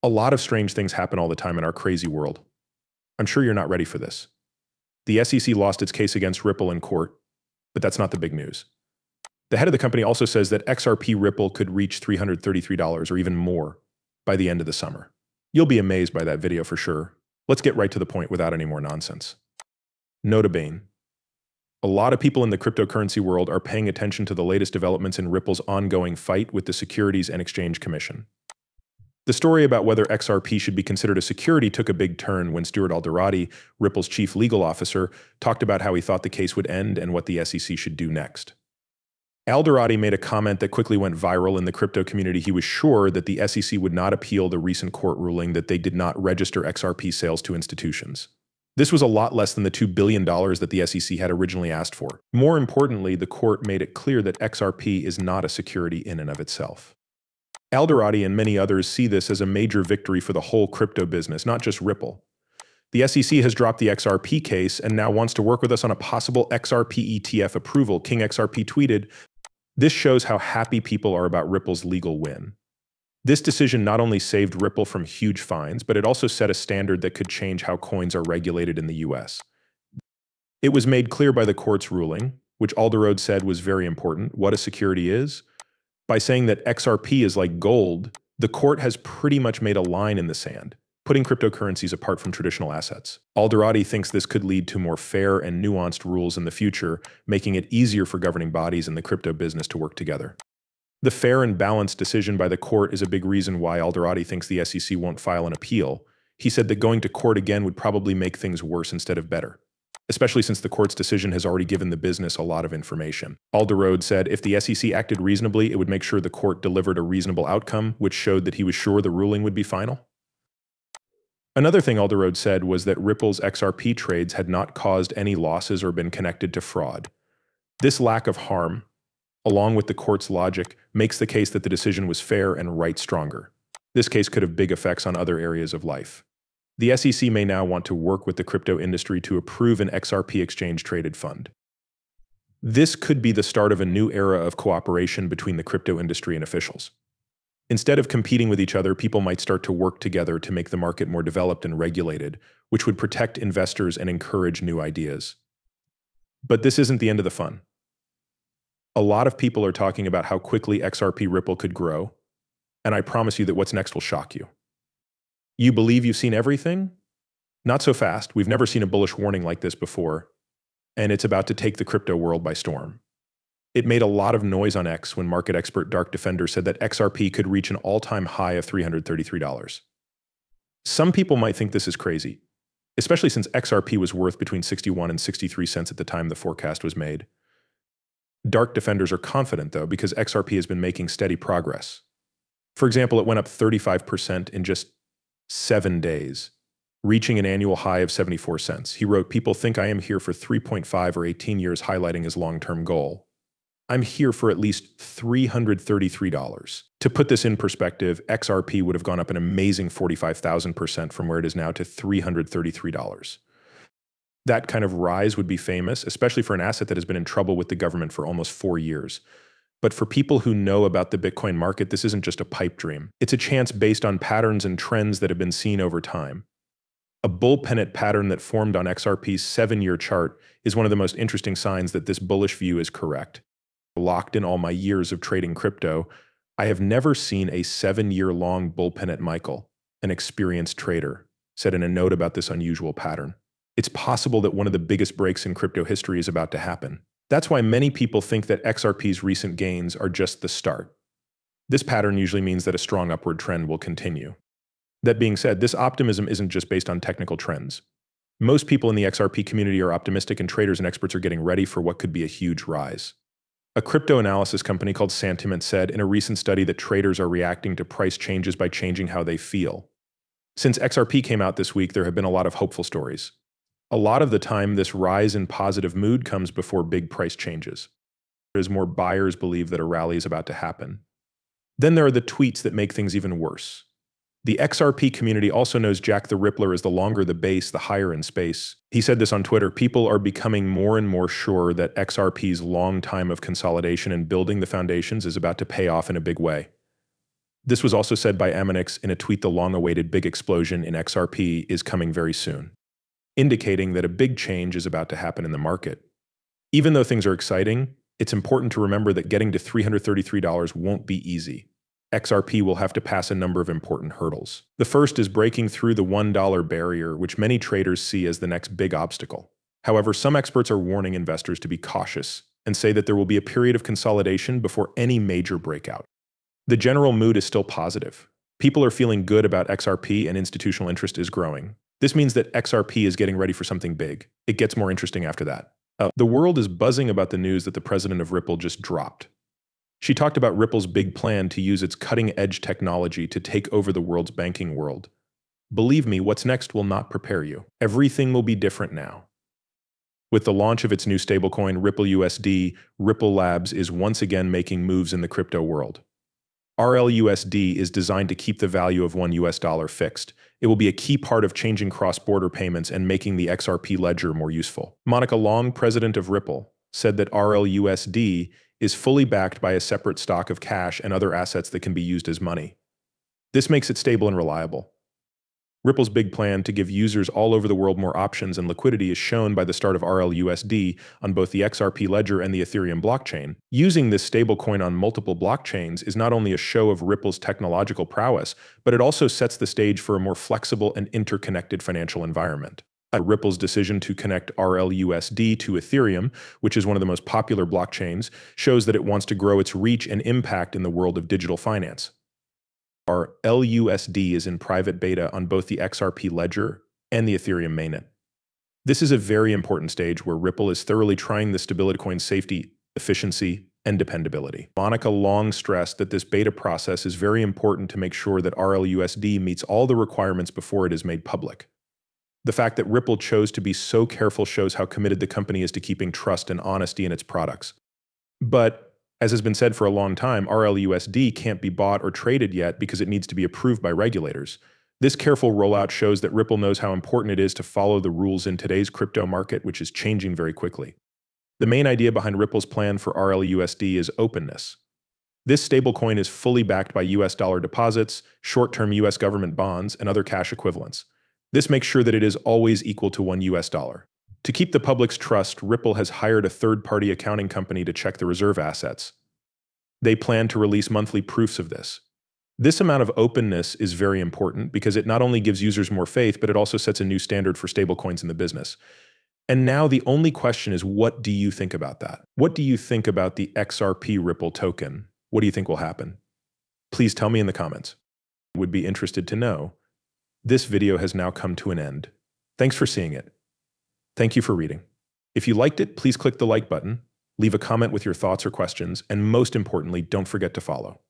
A lot of strange things happen all the time in our crazy world. I'm sure you're not ready for this. The SEC lost its case against Ripple in court, but that's not the big news. The head of the company also says that Xrp+Ripple could reach $333 or even more by the end of the summer. You'll be amazed by that video for sure. Let's get right to the point without any more nonsense. Nota bene. A lot of people in the cryptocurrency world are paying attention to the latest developments in Ripple's ongoing fight with the Securities and Exchange Commission. The story about whether XRP should be considered a security took a big turn when Stuart Alderoty, Ripple's chief legal officer, talked about how he thought the case would end and what the SEC should do next. Alderoty made a comment that quickly went viral in the crypto community. He was sure that the SEC would not appeal the recent court ruling that they did not register XRP sales to institutions. This was a lot less than the $2 billion that the SEC had originally asked for. More importantly, the court made it clear that XRP is not a security in and of itself. Alderoty and many others see this as a major victory for the whole crypto business, not just Ripple. The SEC has dropped the XRP case and now wants to work with us on a possible XRP ETF approval. King XRP tweeted, "This shows how happy people are about Ripple's legal win. This decision not only saved Ripple from huge fines, but it also set a standard that could change how coins are regulated in the US. It was made clear by the court's ruling, which Alderoty said was very important, what a security is. By saying that XRP is like gold, the court has pretty much made a line in the sand, putting cryptocurrencies apart from traditional assets. Alderoty thinks this could lead to more fair and nuanced rules in the future, making it easier for governing bodies in the crypto business to work together. The fair and balanced decision by the court is a big reason why Alderoty thinks the SEC won't file an appeal. He said that going to court again would probably make things worse instead of better, especially since the court's decision has already given the business a lot of information. Alderoty said if the SEC acted reasonably, it would make sure the court delivered a reasonable outcome, which showed that he was sure the ruling would be final. Another thing Alderoty said was that Ripple's XRP trades had not caused any losses or been connected to fraud. This lack of harm, along with the court's logic, makes the case that the decision was fair and right stronger. This case could have big effects on other areas of life. The SEC may now want to work with the crypto industry to approve an XRP exchange-traded fund. This could be the start of a new era of cooperation between the crypto industry and officials. Instead of competing with each other, people might start to work together to make the market more developed and regulated, which would protect investors and encourage new ideas. But this isn't the end of the fun. A lot of people are talking about how quickly Xrp+Ripple could grow, and I promise you that what's next will shock you. You believe you've seen everything? Not so fast. We've never seen a bullish warning like this before, and it's about to take the crypto world by storm. It made a lot of noise on X when market expert Dark Defender said that XRP could reach an all-time high of $333. Some people might think this is crazy, especially since XRP was worth between 61 and 63 cents at the time the forecast was made. Dark Defenders are confident, though, because XRP has been making steady progress. For example, it went up 35% in just 7 days, reaching an annual high of 74 cents. He wrote, "People think I am here for 3.5 or 18 years, highlighting his long-term goal. I'm here for at least $333. To put this in perspective, XRP would have gone up an amazing 45,000% from where it is now to $333. That kind of rise would be famous, especially for an asset that has been in trouble with the government for almost 4 years. But for people who know about the Bitcoin market, this isn't just a pipe dream. It's a chance based on patterns and trends that have been seen over time. A bull pennant pattern that formed on XRP's 7-year chart is one of the most interesting signs that this bullish view is correct. Locked in all my years of trading crypto, I have never seen a 7-year-long bull pennant. Michael, an experienced trader, said in a note about this unusual pattern. It's possible that one of the biggest breaks in crypto history is about to happen. That's why many people think that XRP's recent gains are just the start. This pattern usually means that a strong upward trend will continue. That being said, this optimism isn't just based on technical trends. Most people in the XRP community are optimistic, and traders and experts are getting ready for what could be a huge rise. A crypto analysis company called Sentiment said in a recent study that traders are reacting to price changes by changing how they feel. Since XRP came out this week, there have been a lot of hopeful stories. A lot of the time, this rise in positive mood comes before big price changes, as more buyers believe that a rally is about to happen. Then there are the tweets that make things even worse. The XRP community also knows Jack the Rippler is the longer the base, the higher in space. He said this on Twitter, "People are becoming more and more sure that XRP's long time of consolidation and building the foundations is about to pay off in a big way." This was also said by Aminix in a tweet. The long-awaited big explosion in XRP is coming very soon, indicating that a big change is about to happen in the market. Even though things are exciting, it's important to remember that getting to $333 won't be easy. XRP will have to pass a number of important hurdles. The first is breaking through the $1 barrier, which many traders see as the next big obstacle. However, some experts are warning investors to be cautious and say that there will be a period of consolidation before any major breakout. The general mood is still positive. People are feeling good about XRP and institutional interest is growing. This means that XRP is getting ready for something big. It gets more interesting after that. The world is buzzing about the news that the president of Ripple just dropped. She talked about Ripple's big plan to use its cutting-edge technology to take over the world's banking world. Believe me, what's next will not prepare you. Everything will be different now. With the launch of its new stablecoin, Ripple USD, Ripple Labs is once again making moves in the crypto world. RLUSD is designed to keep the value of $1 fixed. It will be a key part of changing cross-border payments and making the XRP ledger more useful. Monica Long, president of Ripple, said that RLUSD is fully backed by a separate stock of cash and other assets that can be used as money. This makes it stable and reliable. Ripple's big plan to give users all over the world more options and liquidity is shown by the start of RLUSD on both the XRP ledger and the Ethereum blockchain. Using this stablecoin on multiple blockchains is not only a show of Ripple's technological prowess, but it also sets the stage for a more flexible and interconnected financial environment. Ripple's decision to connect RLUSD to Ethereum, which is one of the most popular blockchains, shows that it wants to grow its reach and impact in the world of digital finance. RLUSD is in private beta on both the XRP ledger and the Ethereum mainnet. This is a very important stage where Ripple is thoroughly trying the stability coin's safety, efficiency, and dependability. Monica Long stressed that this beta process is very important to make sure that RLUSD meets all the requirements before it is made public. The fact that Ripple chose to be so careful shows how committed the company is to keeping trust and honesty in its products. But as has been said for a long time, RLUSD can't be bought or traded yet because it needs to be approved by regulators. This careful rollout shows that Ripple knows how important it is to follow the rules in today's crypto market, which is changing very quickly. The main idea behind Ripple's plan for RLUSD is openness. This stablecoin is fully backed by US dollar deposits, short-term US government bonds, and other cash equivalents. This makes sure that it is always equal to $1. To keep the public's trust, Ripple has hired a third-party accounting company to check the reserve assets. They plan to release monthly proofs of this. This amount of openness is very important because it not only gives users more faith, but it also sets a new standard for stablecoins in the business. And now the only question is, what do you think about that? What do you think about the XRP Ripple token? What do you think will happen? Please tell me in the comments. I would be interested to know. This video has now come to an end. Thanks for seeing it. Thank you for reading. If you liked it, please click the like button, leave a comment with your thoughts or questions, and most importantly, don't forget to follow.